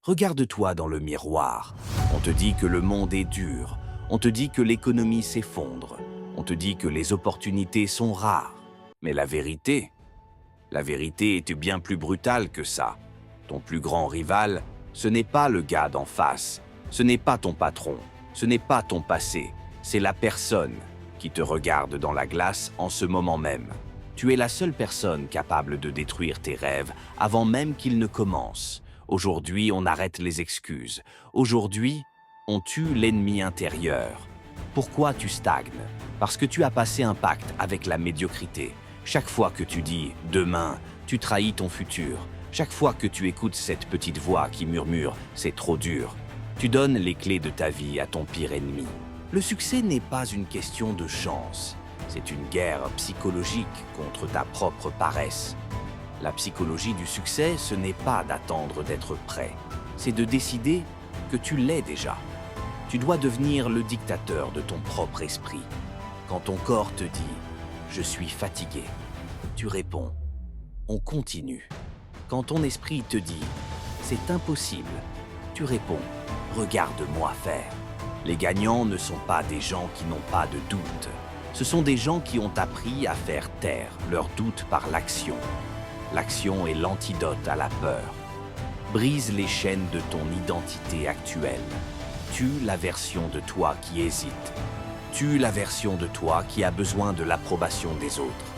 Regarde-toi dans le miroir. On te dit que le monde est dur. On te dit que l'économie s'effondre. On te dit que les opportunités sont rares. Mais la vérité est bien plus brutale que ça. Ton plus grand rival, ce n'est pas le gars d'en face. Ce n'est pas ton patron. Ce n'est pas ton passé. C'est la personne qui te regarde dans la glace en ce moment même. Tu es la seule personne capable de détruire tes rêves avant même qu'ils ne commencent. Aujourd'hui, on arrête les excuses. Aujourd'hui, on tue l'ennemi intérieur. Pourquoi tu stagnes? Parce que tu as passé un pacte avec la médiocrité. Chaque fois que tu dis « demain », tu trahis ton futur. Chaque fois que tu écoutes cette petite voix qui murmure « c'est trop dur », tu donnes les clés de ta vie à ton pire ennemi. Le succès n'est pas une question de chance. C'est une guerre psychologique contre ta propre paresse. La psychologie du succès, ce n'est pas d'attendre d'être prêt. C'est de décider que tu l'es déjà. Tu dois devenir le dictateur de ton propre esprit. Quand ton corps te dit « je suis fatigué », tu réponds « on continue ». Quand ton esprit te dit « c'est impossible », tu réponds « regarde-moi faire ». Les gagnants ne sont pas des gens qui n'ont pas de doute. Ce sont des gens qui ont appris à faire taire leurs doutes par l'action. L'action est l'antidote à la peur. Brise les chaînes de ton identité actuelle. Tue la version de toi qui hésite. Tue la version de toi qui a besoin de l'approbation des autres.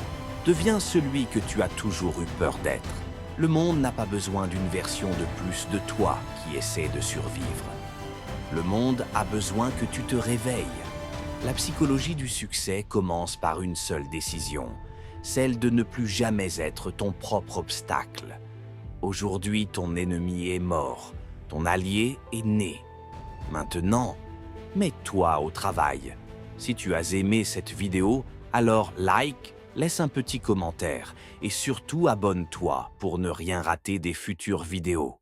Deviens celui que tu as toujours eu peur d'être. Le monde n'a pas besoin d'une version de plus de toi qui essaie de survivre. Le monde a besoin que tu te réveilles. La psychologie du succès commence par une seule décision, celle de ne plus jamais être ton propre obstacle. Aujourd'hui, ton ennemi est mort, ton allié est né. Maintenant, mets-toi au travail. Si tu as aimé cette vidéo, alors like, laisse un petit commentaire et surtout abonne-toi pour ne rien rater des futures vidéos.